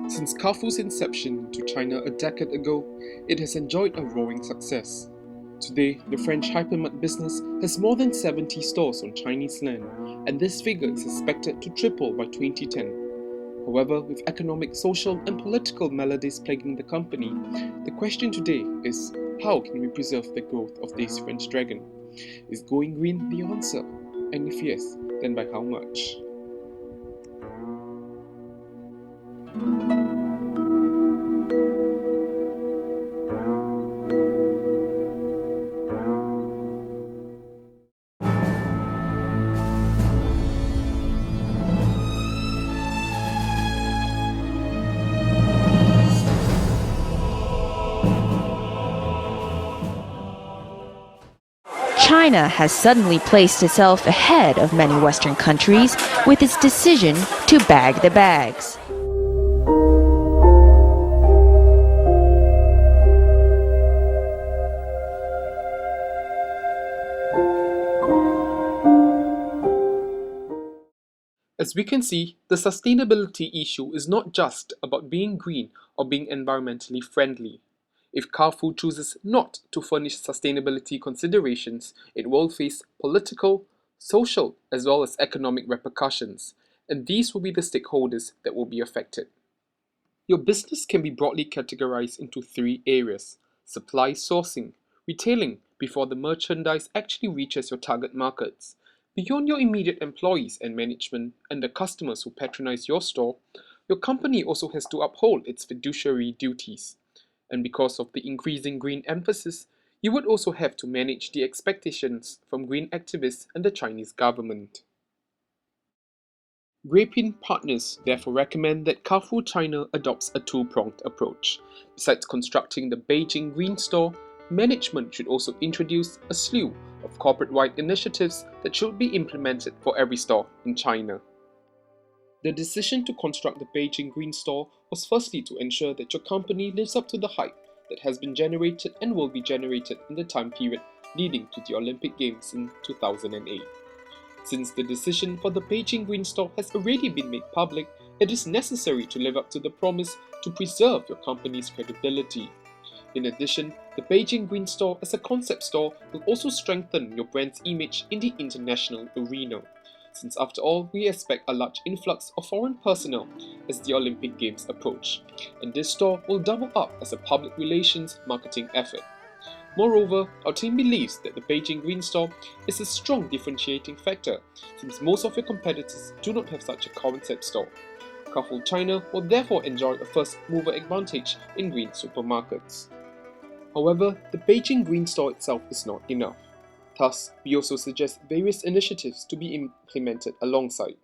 Since Carrefour's inception into China a decade ago, it has enjoyed a roaring success. Today, the French hypermart business has more than 70 stores on Chinese land, and this figure is expected to triple by 2010. However, with economic, social, and political maladies plaguing the company, the question today is how can we preserve the growth of this French dragon? Is going green the answer? And if yes, then by how much? China has suddenly placed itself ahead of many Western countries with its decision to bag the bags. As we can see, the sustainability issue is not just about being green or being environmentally friendly. If Carrefour chooses not to furnish sustainability considerations, it will face political, social, as well as economic repercussions, and these will be the stakeholders that will be affected. Your business can be broadly categorized into three areas: supply sourcing, retailing before the merchandise actually reaches your target markets. Beyond your immediate employees and management and the customers who patronize your store, your company also has to uphold its fiduciary duties. And because of the increasing green emphasis, you would also have to manage the expectations from green activists and the Chinese government. Grapin partners therefore recommend that Carrefour China adopts a two-pronged approach. Besides constructing the Beijing Green Store, management should also introduce a slew of corporate-wide initiatives that should be implemented for every store in China. The decision to construct the Beijing Green Store was firstly to ensure that your company lives up to the hype that has been generated and will be generated in the time period leading to the Olympic Games in 2008. Since the decision for the Beijing Green Store has already been made public, it is necessary to live up to the promise to preserve your company's credibility. In addition, the Beijing Green Store as a concept store will also strengthen your brand's image in the international arena, since after all, we expect a large influx of foreign personnel as the Olympic Games approach, and this store will double up as a public relations marketing effort. Moreover, our team believes that the Beijing Green Store is a strong differentiating factor, since most of your competitors do not have such a concept store. Carrefour China will therefore enjoy a first-mover advantage in green supermarkets. However, the Beijing Green Store itself is not enough. Thus, we also suggest various initiatives to be implemented alongside.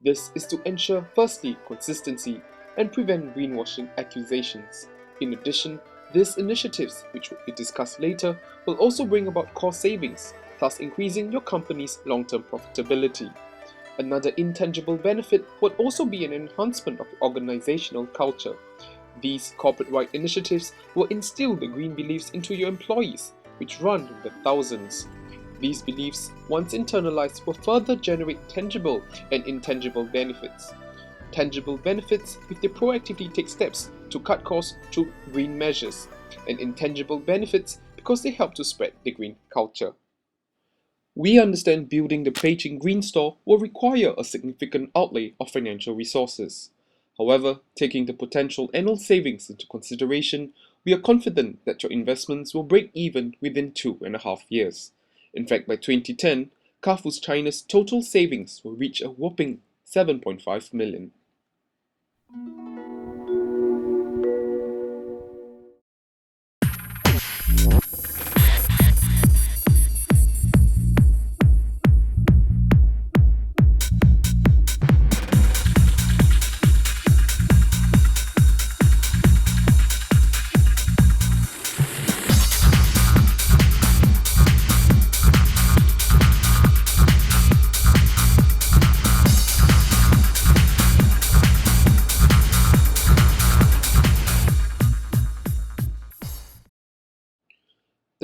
This is to ensure, firstly, consistency and prevent greenwashing accusations. In addition, these initiatives, which will be discussed later, will also bring about cost savings, thus increasing your company's long-term profitability. Another intangible benefit would also be an enhancement of your organizational culture. These corporate-wide initiatives will instill the green beliefs into your employees, which run in the thousands. These beliefs, once internalized, will further generate tangible and intangible benefits. Tangible benefits if they proactively take steps to cut costs through green measures, and intangible benefits because they help to spread the green culture. We understand building the Beijing Green Store will require a significant outlay of financial resources. However, taking the potential annual savings into consideration, we are confident that your investments will break even within 2.5 years. In fact, by 2010, Carrefour China's total savings will reach a whopping 7.5 million.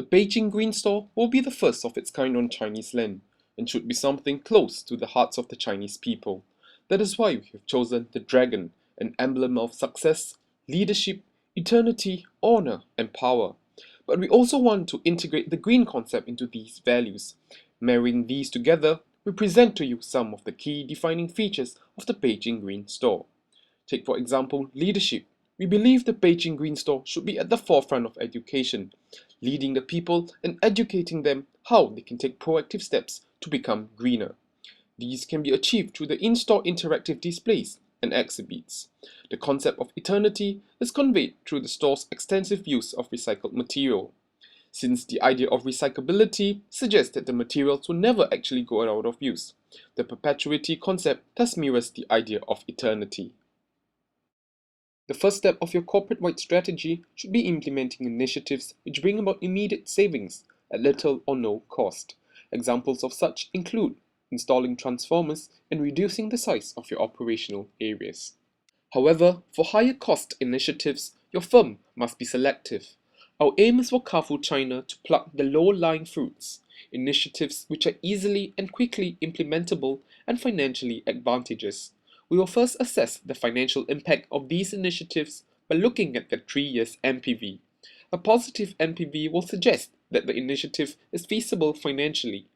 The Beijing Green Store will be the first of its kind on Chinese land, and should be something close to the hearts of the Chinese people. That is why we have chosen the dragon, an emblem of success, leadership, eternity, honor, and power. But we also want to integrate the green concept into these values. Marrying these together, we present to you some of the key defining features of the Beijing Green Store. Take for example, leadership. We believe the Beijing Green Store should be at the forefront of education, leading the people and educating them how they can take proactive steps to become greener. These can be achieved through the in-store interactive displays and exhibits. The concept of eternity is conveyed through the store's extensive use of recycled material. Since the idea of recyclability suggests that the materials will never actually go out of use, the perpetuity concept thus mirrors the idea of eternity. The first step of your corporate-wide strategy should be implementing initiatives which bring about immediate savings at little or no cost. Examples of such include installing transformers and reducing the size of your operational areas. However, for higher cost initiatives, your firm must be selective. Our aim is for Carrefour China to pluck the low-lying fruits, initiatives which are easily and quickly implementable and financially advantageous. We will first assess the financial impact of these initiatives by looking at their 3 years NPV. A positive NPV will suggest that the initiative is feasible financially.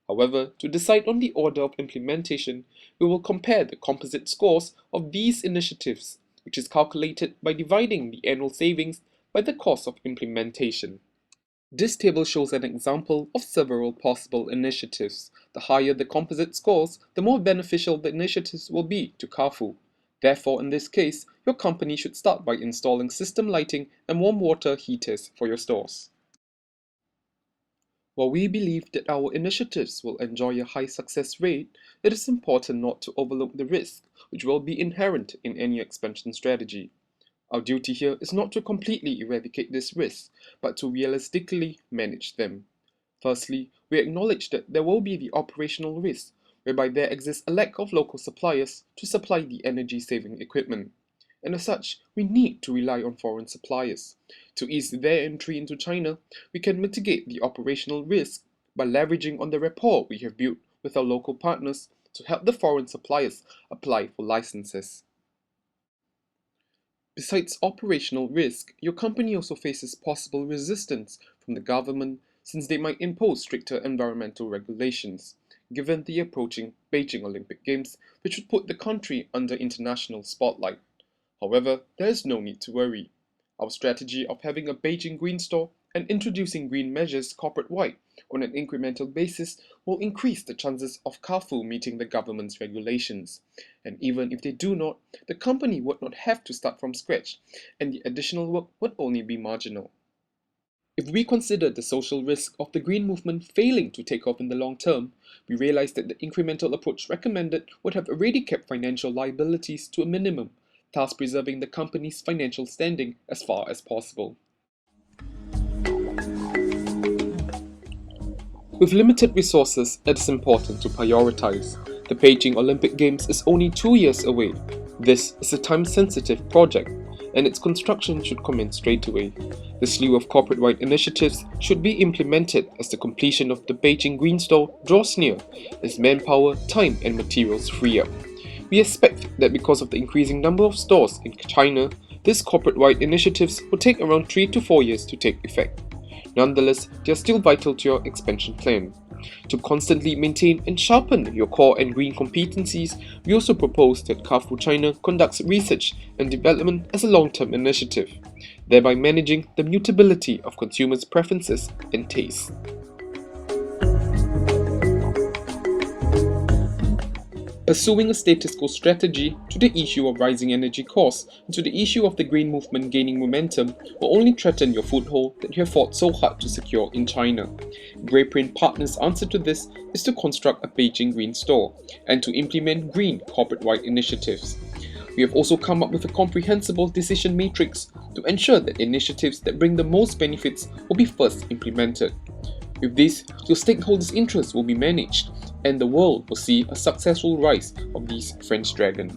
However, to decide on the order of implementation, we will compare the composite scores of these initiatives, which is calculated by dividing the annual savings by the cost of implementation. This table shows an example of several possible initiatives. The higher the composite scores, the more beneficial the initiatives will be to Carrefour. Therefore, in this case, your company should start by installing system lighting and warm water heaters for your stores. While we believe that our initiatives will enjoy a high success rate, it is important not to overlook the risk, which will be inherent in any expansion strategy. Our duty here is not to completely eradicate these risks, but to realistically manage them. Firstly, we acknowledge that there will be the operational risk, whereby there exists a lack of local suppliers to supply the energy-saving equipment. And as such, we need to rely on foreign suppliers. To ease their entry into China, we can mitigate the operational risk by leveraging on the rapport we have built with our local partners to help the foreign suppliers apply for licenses. Besides operational risk, your company also faces possible resistance from the government since they might impose stricter environmental regulations, given the approaching Beijing Olympic Games, which would put the country under international spotlight. However, there is no need to worry. Our strategy of having a Beijing Green Store and introducing green measures corporate-wide on an incremental basis will increase the chances of Carrefour meeting the government's regulations. And even if they do not, the company would not have to start from scratch, and the additional work would only be marginal. If we consider the social risk of the green movement failing to take off in the long term, we realize that the incremental approach recommended would have already kept financial liabilities to a minimum, thus preserving the company's financial standing as far as possible. With limited resources, it is important to prioritize. The Beijing Olympic Games is only 2 years away. This is a time-sensitive project, and its construction should commence straight away. The slew of corporate-wide initiatives should be implemented as the completion of the Beijing Green Store draws near, as manpower, time, and materials free up. We expect that because of the increasing number of stores in China, these corporate-wide initiatives will take around 3 to 4 years to take effect. Nonetheless, they are still vital to your expansion plan. To constantly maintain and sharpen your core and green competencies, we also propose that Carrefour China conducts research and development as a long-term initiative, thereby managing the mutability of consumers' preferences and tastes. Pursuing a status quo strategy to the issue of rising energy costs and to the issue of the green movement gaining momentum will only threaten your foothold that you have fought so hard to secure in China. Greyprint Partners' answer to this is to construct a Beijing Green Store and to implement green corporate-wide initiatives. We have also come up with a comprehensible decision matrix to ensure that initiatives that bring the most benefits will be first implemented. With this, your stakeholders' interests will be managed, and the world will see a successful rise of these French dragons.